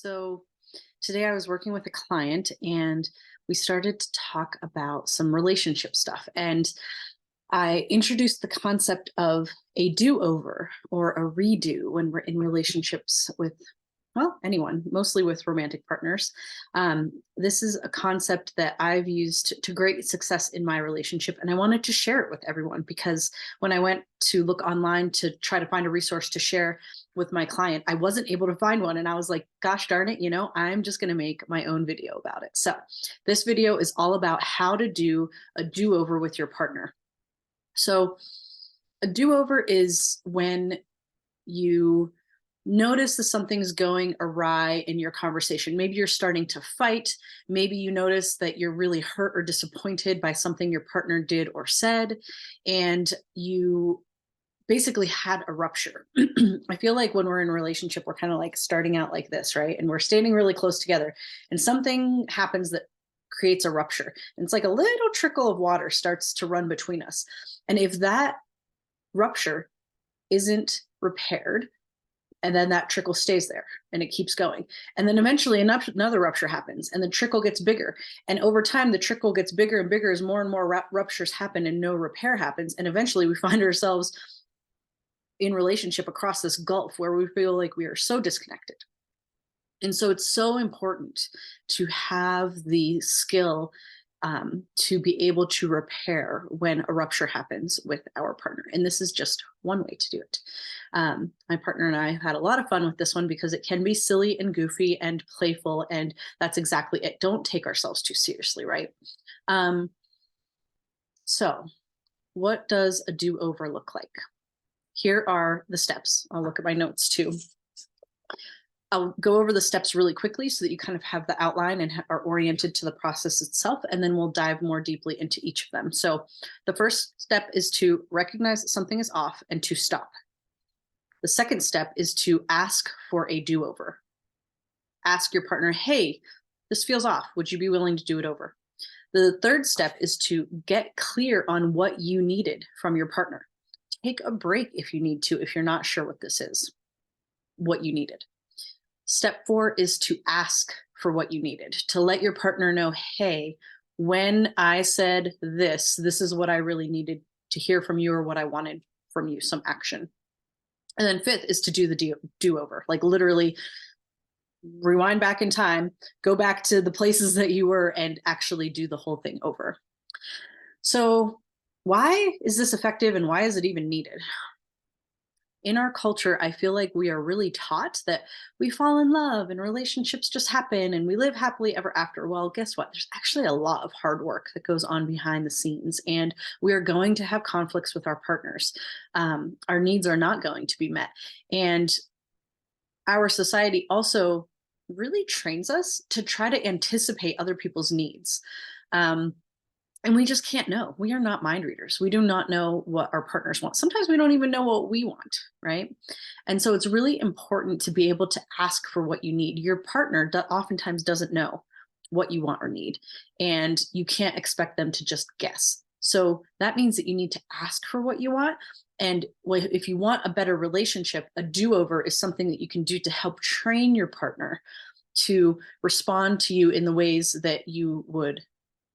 So today I was working with a client and we started to talk about some relationship stuff. And I introduced the concept of a do over or a redo when we're in relationships with, well, anyone, mostly with romantic partners. This is a concept that I've used to great success in my relationship. And I wanted to share it with everyone because when I went to look online to try to find a resource to share with my client, I wasn't able to find one. And I was like, gosh darn it, I'm just going to make my own video about it. So this video is all about how to do a do over with your partner. So a do over is when you notice that something's going awry in your conversation. Maybe you're starting to fight. Maybe you notice that you're really hurt or disappointed by something your partner did or said, and you basically had a rupture. I feel like when we're in a relationship, we're kind of like starting out like this, right? And we're standing really close together, and something happens that creates a rupture. And it's like a little trickle of water starts to run between us. And if that rupture isn't repaired, and then that trickle stays there and it keeps going. And then eventually another rupture happens and the trickle gets bigger. And over time, the trickle gets bigger and bigger as more and more ruptures happen and no repair happens. And eventually we find ourselves in relationship across this gulf where we feel like we are so disconnected. And so it's so important to have the skill to be able to repair when a rupture happens with our partner. And this is just one way to do it. My partner and I had a lot of fun with this one because it can be silly and goofy and playful. And that's exactly it. Don't take ourselves too seriously, right? So what does a do-over look like? Here are the steps. I'll look at my notes too. I'll go over the steps really quickly so that you kind of have the outline and are oriented to the process itself, and then we'll dive more deeply into each of them. So the first step is to recognize that something is off and to stop. The second step is to ask for a do-over. Ask your partner, hey, this feels off. Would you be willing to do it over? The third step is to get clear on what you needed from your partner. Take a break if you need to, if you're not sure what this is, what you needed. Step 4 is to ask for what you needed, to let your partner know, hey, when I said this is what I really needed to hear from you or what I wanted from you, some action. And then 5th is to do the do-over, like literally rewind back in time, go back to the places that you were and actually do the whole thing over. So why is this effective and why is it even needed? In our culture, I feel like we are really taught that we fall in love and relationships just happen and we live happily ever after. Well, guess what? There's actually a lot of hard work that goes on behind the scenes, and we are going to have conflicts with our partners. Our needs are not going to be met. And our society also really trains us to try to anticipate other people's needs. And we just can't know. We are not mind readers. We do not know what our partners want. Sometimes we don't even know what we want, right? And so it's really important to be able to ask for what you need. Your partner oftentimes doesn't know what you want or need, and you can't expect them to just guess. So that means that you need to ask for what you want. And if you want a better relationship, a do-over is something that you can do to help train your partner to respond to you in the ways that you would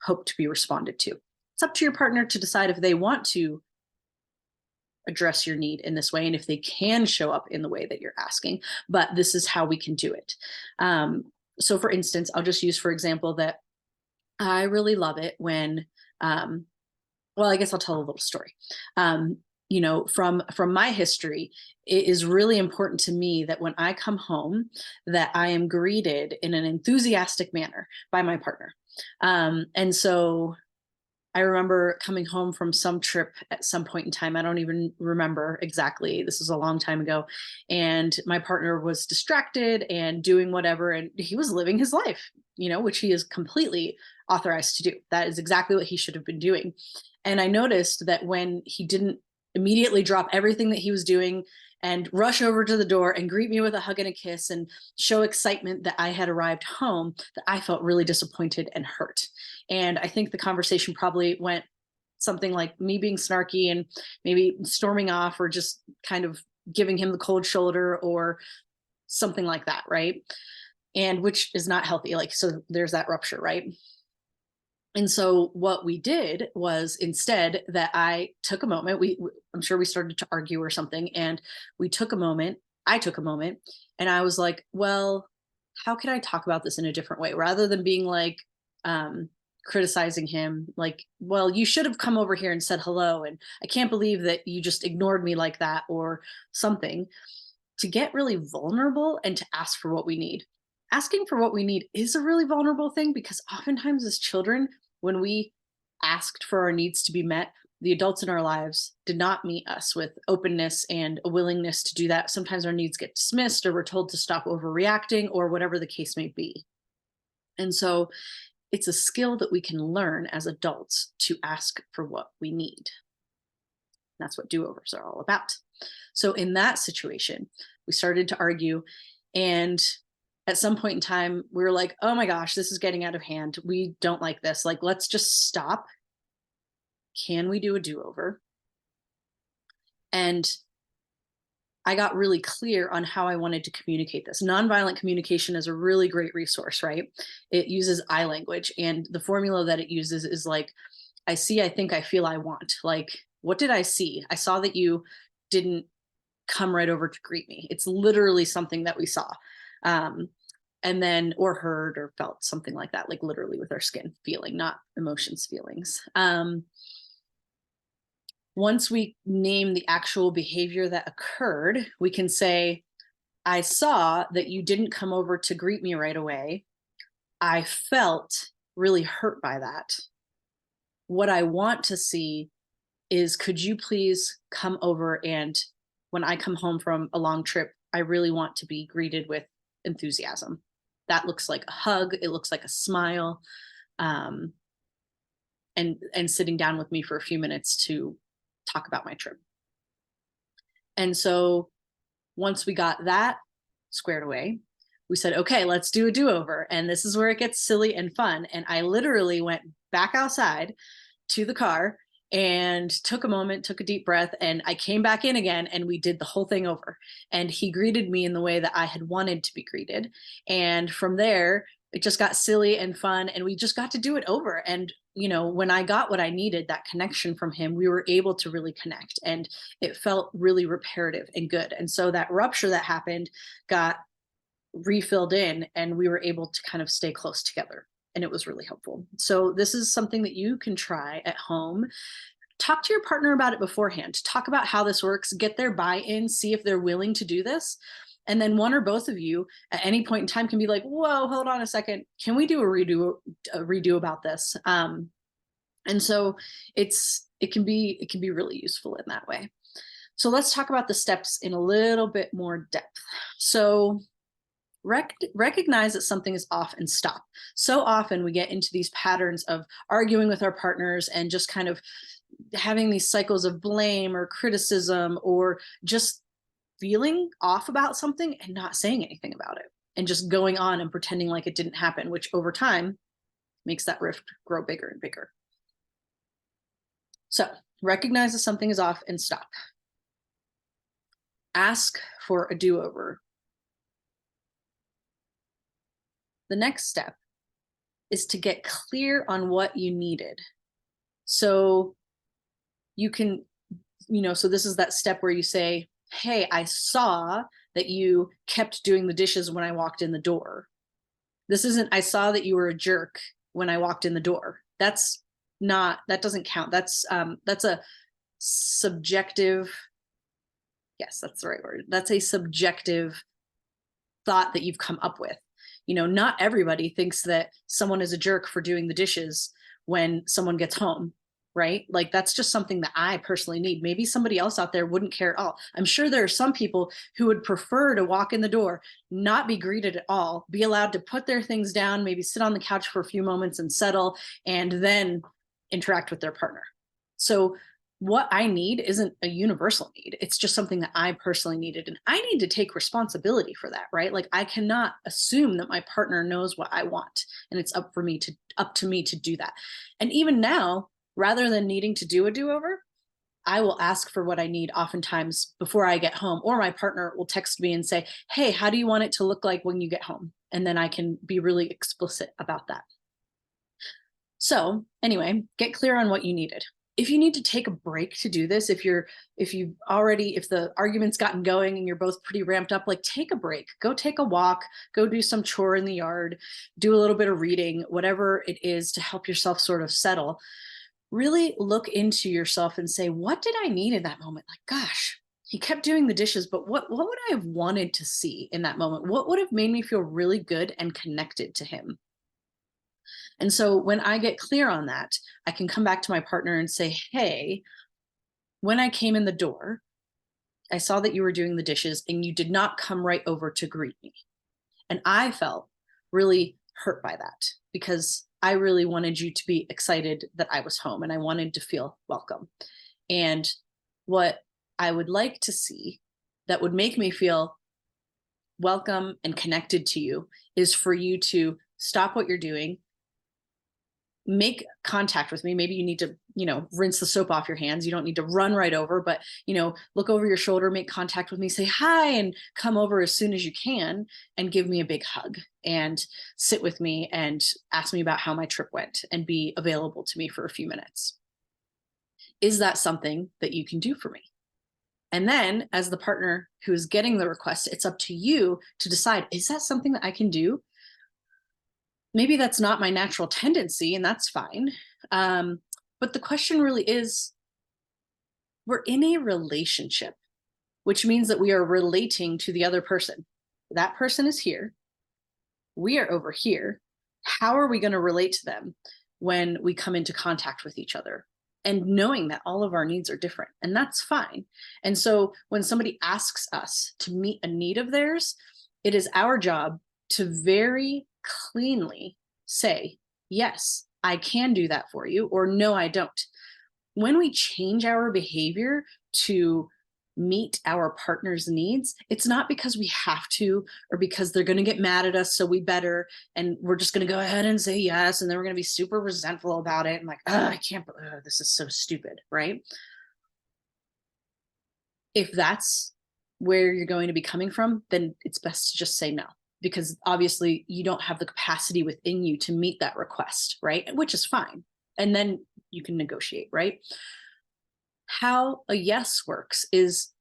hope to be responded to. It's up to your partner to decide if they want to address your need in this way and if they can show up in the way that you're asking, but this is how we can do it. So for instance, I'll just use for example that I really love it when, well, I guess I'll tell a little story. From my history, it is really important to me that when I come home, that I am greeted in an enthusiastic manner by my partner. And so I remember coming home from some trip at some point in time. I don't even remember exactly. This was a long time ago. And my partner was distracted and doing whatever. And he was living his life, which he is completely authorized to do. That is exactly what he should have been doing. And I noticed that when he didn't immediately drop everything that he was doing and rush over to the door and greet me with a hug and a kiss and show excitement that I had arrived home, that I felt really disappointed and hurt. And I think the conversation probably went something like me being snarky and maybe storming off or just kind of giving him the cold shoulder or something like that, right? and which is not healthy. Like, so there's that rupture, right? And so what we did was, instead, that I took a moment, I'm sure we started to argue or something, and we took a moment, I took a moment, and I was like, well, how can I talk about this in a different way, rather than being like, um criticizing him, like, well, you should have come over here and said hello, and I can't believe that you just ignored me like that, or something. To get really vulnerable and to ask for what we need. Asking for what we need is a really vulnerable thing, because oftentimes as children, when we asked for our needs to be met, the adults in our lives did not meet us with openness and a willingness to do that. Sometimes our needs get dismissed, or we're told to stop overreacting, or whatever the case may be. And so it's a skill that we can learn as adults to ask for what we need. That's what do-overs are all about. So in that situation, we started to argue, and at some point in time, we were like, oh my gosh, this is getting out of hand. We don't like this. Like, let's just stop. Can we do a do-over? And I got really clear on how I wanted to communicate this. Nonviolent communication is a really great resource, right? It uses I language, and the formula that it uses is like, I see, I think, I feel, I want. Like, what did I see? I saw that you didn't come right over to greet me. It's literally something that we saw. And then, or heard or felt, something like that, like literally with our skin, feeling, not emotions, feelings. Once we name the actual behavior that occurred, we can say, I saw that you didn't come over to greet me right away. I felt really hurt by that. What I want to see is, could you please come over, and when I come home from a long trip, I really want to be greeted with enthusiasm. That looks like a hug. It looks like a smile, and sitting down with me for a few minutes to talk about my trip. And so once we got that squared away, we said, okay, let's do a do-over. And this is where it gets silly and fun. And I literally went back outside to the car and took a moment, took a deep breath, and I came back in again, and we did the whole thing over. And he greeted me in the way that I had wanted to be greeted. And from there, it just got silly and fun, and we just got to do it over. And, you know, when I got what I needed, that connection from him, we were able to really connect, and it felt really reparative and good. And so that rupture that happened got refilled in, and we were able to kind of stay close together. And it was really helpful. So this is something that you can try at home. Talk to your partner about it beforehand. Talk about how this works, get their buy-in, see if they're willing to do this. And then one or both of you at any point in time can be like, whoa, hold on a second. Can we do a redo about this? And so it can be really useful in that way. So let's talk about the steps in a little bit more depth. So recognize that something is off and stop. So often we get into these patterns of arguing with our partners and just kind of having these cycles of blame or criticism, or just feeling off about something and not saying anything about it, and just going on and pretending like it didn't happen, which over time makes that rift grow bigger and bigger. So recognize that something is off and stop. Ask for a do-over. The next step is to get clear on what you needed. So you can, so this is that step where you say, hey, I saw that you kept doing the dishes when I walked in the door. This isn't, I saw that you were a jerk when I walked in the door. That doesn't count. That's a subjective, yes, that's the right word. That's a subjective thought that you've come up with. Not everybody thinks that someone is a jerk for doing the dishes when someone gets home, right? Like, that's just something that I personally need. Maybe somebody else out there wouldn't care at all. I'm sure there are some people who would prefer to walk in the door, not be greeted at all, be allowed to put their things down, maybe sit on the couch for a few moments and settle, and then interact with their partner. So what I need isn't a universal need. It's just something that I personally needed. And I need to take responsibility for that, right? Like, I cannot assume that my partner knows what I want, and it's up to me to do that. And even now, rather than needing to do a do-over, I will ask for what I need oftentimes before I get home, or my partner will text me and say, hey, how do you want it to look like when you get home? And then I can be really explicit about that. So anyway, get clear on what you needed. If you need to take a break to do this, if the argument's gotten going and you're both pretty ramped up, like take a break, go take a walk, go do some chore in the yard, do a little bit of reading, whatever it is to help yourself sort of settle. Really look into yourself and say, what did I need in that moment? Like, gosh, he kept doing the dishes, but what would I have wanted to see in that moment? What would have made me feel really good and connected to him? And so when I get clear on that, I can come back to my partner and say, hey, when I came in the door, I saw that you were doing the dishes and you did not come right over to greet me. And I felt really hurt by that because I really wanted you to be excited that I was home and I wanted to feel welcome. And what I would like to see that would make me feel welcome and connected to you is for you to stop what you're doing, make contact with me. Maybe you need to, rinse the soap off your hands. You don't need to run right over, but, look over your shoulder, make contact with me, say hi, and come over as soon as you can and give me a big hug and sit with me and ask me about how my trip went and be available to me for a few minutes. Is that something that you can do for me? And then as the partner who is getting the request, it's up to you to decide, is that something that I can do? Maybe that's not my natural tendency, and that's fine. But the question really is, we're in a relationship, which means that we are relating to the other person. That person is here. We are over here. How are we going to relate to them when we come into contact with each other? And knowing that all of our needs are different, and that's fine. And so when somebody asks us to meet a need of theirs, it is our job to very cleanly say, yes, I can do that for you, or no, I don't. When we change our behavior to meet our partner's needs, it's not because we have to or because they're going to get mad at us, so we better, and we're just going to go ahead and say yes, and then we're going to be super resentful about it and like, I can't, this is so stupid, right? If that's where you're going to be coming from, then it's best to just say no, because obviously you don't have the capacity within you to meet that request, right? Which is fine. And then you can negotiate, right? How a yes works is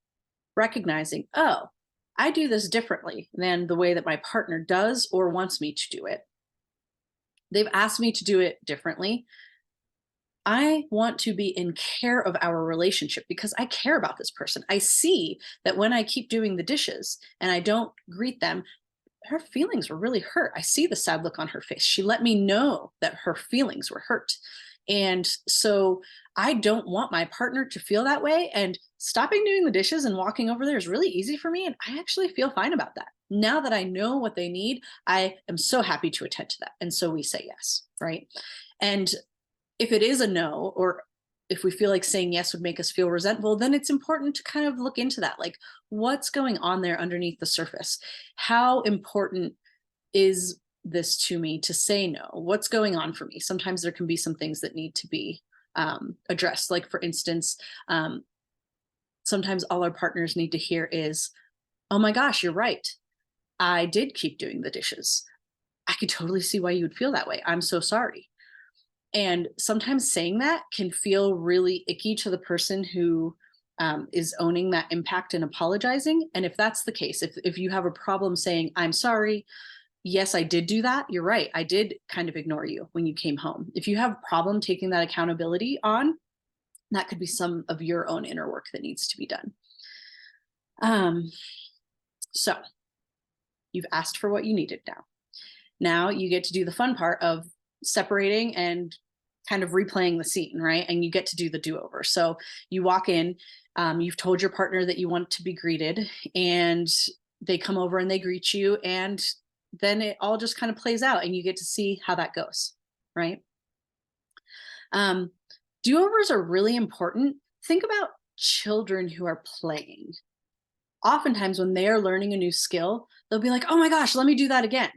recognizing, oh, I do this differently than the way that my partner does or wants me to do it. They've asked me to do it differently. I want to be in care of our relationship because I care about this person. I see that when I keep doing the dishes and I don't greet them, her feelings were really hurt. I see the sad look on her face. She let me know that her feelings were hurt. And so I don't want my partner to feel that way. And stopping doing the dishes and walking over there is really easy for me. And I actually feel fine about that. Now that I know what they need, I am so happy to attend to that. And so we say yes, right? And if it is a no, or if we feel like saying yes would make us feel resentful, then it's important to kind of look into that. Like, what's going on there underneath the surface? How important is this to me to say no? What's going on for me? Sometimes there can be some things that need to be addressed. Like, for instance, sometimes all our partners need to hear is, oh my gosh, you're right. I did keep doing the dishes. I could totally see why you would feel that way. I'm so sorry. And sometimes saying that can feel really icky to the person who is owning that impact and apologizing. And if that's the case, if you have a problem saying, I'm sorry, yes, I did do that, you're right, I did kind of ignore you when you came home. If you have a problem taking that accountability on, that could be some of your own inner work that needs to be done. So you've asked for what you needed now. Now you get to do the fun part of separating and kind of replaying the scene, right? And you get to do the do-over. So you walk in, you've told your partner that you want to be greeted, and they come over and they greet you, and then it all just kind of plays out and you get to see how that goes, right? Do-overs are really important. Think about children who are playing. Oftentimes when they are learning a new skill, they'll be like, oh my gosh, let me do that again.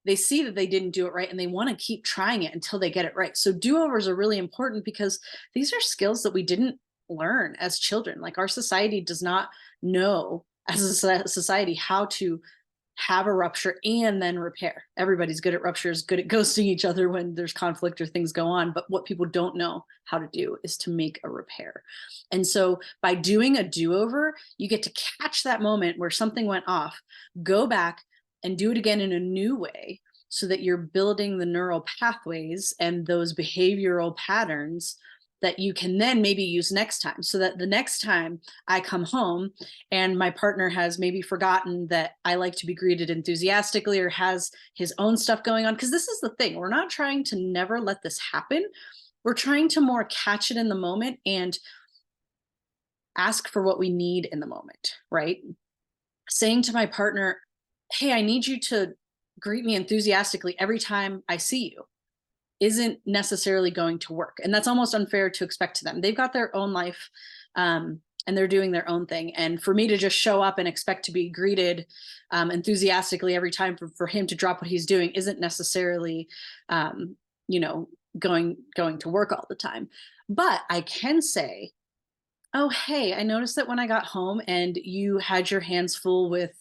They see that they didn't do it right and they want to keep trying it until they get it right. So do-overs are really important because these are skills that we didn't learn as children. Like, our society does not know as a society how to have a rupture and then repair. Everybody's good at ruptures, good at ghosting each other when there's conflict or things go on. But what people don't know how to do is to make a repair. And so by doing a do-over, you get to catch that moment where something went off, go back and do it again in a new way, so that you're building the neural pathways and those behavioral patterns that you can then maybe use next time, so that the next time I come home and my partner has maybe forgotten that I like to be greeted enthusiastically or has his own stuff going on. Because this is the thing, we're not trying to never let this happen. We're trying to more catch it in the moment and ask for what we need in the moment, right? Saying to my partner, hey, I need you to greet me enthusiastically every time I see you, isn't necessarily going to work. And that's almost unfair to expect to them. They've got their own life, and they're doing their own thing. And for me to just show up and expect to be greeted enthusiastically every time for him to drop what he's doing isn't necessarily, you know, going to work all the time. But I can say, oh, hey, I noticed that when I got home and you had your hands full with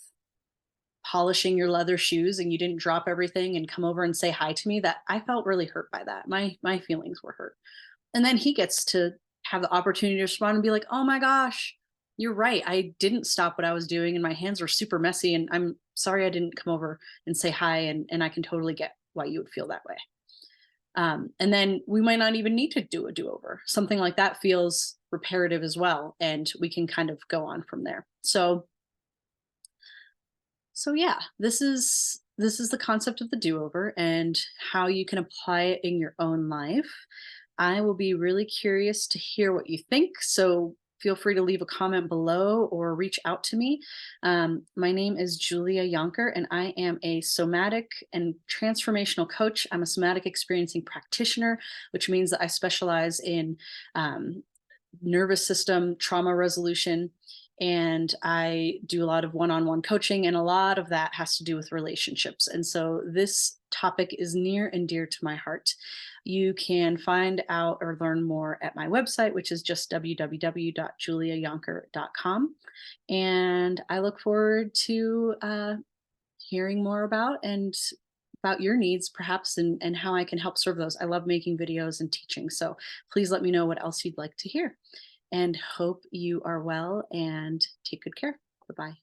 polishing your leather shoes and you didn't drop everything and come over and say hi to me, that I felt really hurt by that. My feelings were hurt. And then he gets to have the opportunity to respond and be like, oh my gosh, you're right. I didn't stop what I was doing and my hands were super messy. And I'm sorry I didn't come over and say hi. And I can totally get why you would feel that way. And then we might not even need to do a do-over. Something like that feels reparative as well. And we can kind of go on from there. So yeah, this is the concept of the do-over and how you can apply it in your own life. I will be really curious to hear what you think. So feel free to leave a comment below or reach out to me. My name is Julia Yonker, and I am a somatic and transformational coach. I'm a somatic experiencing practitioner, which means that I specialize in nervous system trauma resolution. And I do a lot of one-on-one coaching, and a lot of that has to do with relationships. And so this topic is near and dear to my heart. You can find out or learn more at my website, which is just www.juliayonker.com. And I look forward to hearing more about your needs, perhaps, and how I can help serve those. I love making videos and teaching. So please let me know what else you'd like to hear. And hope you are well and take good care. Bye-bye.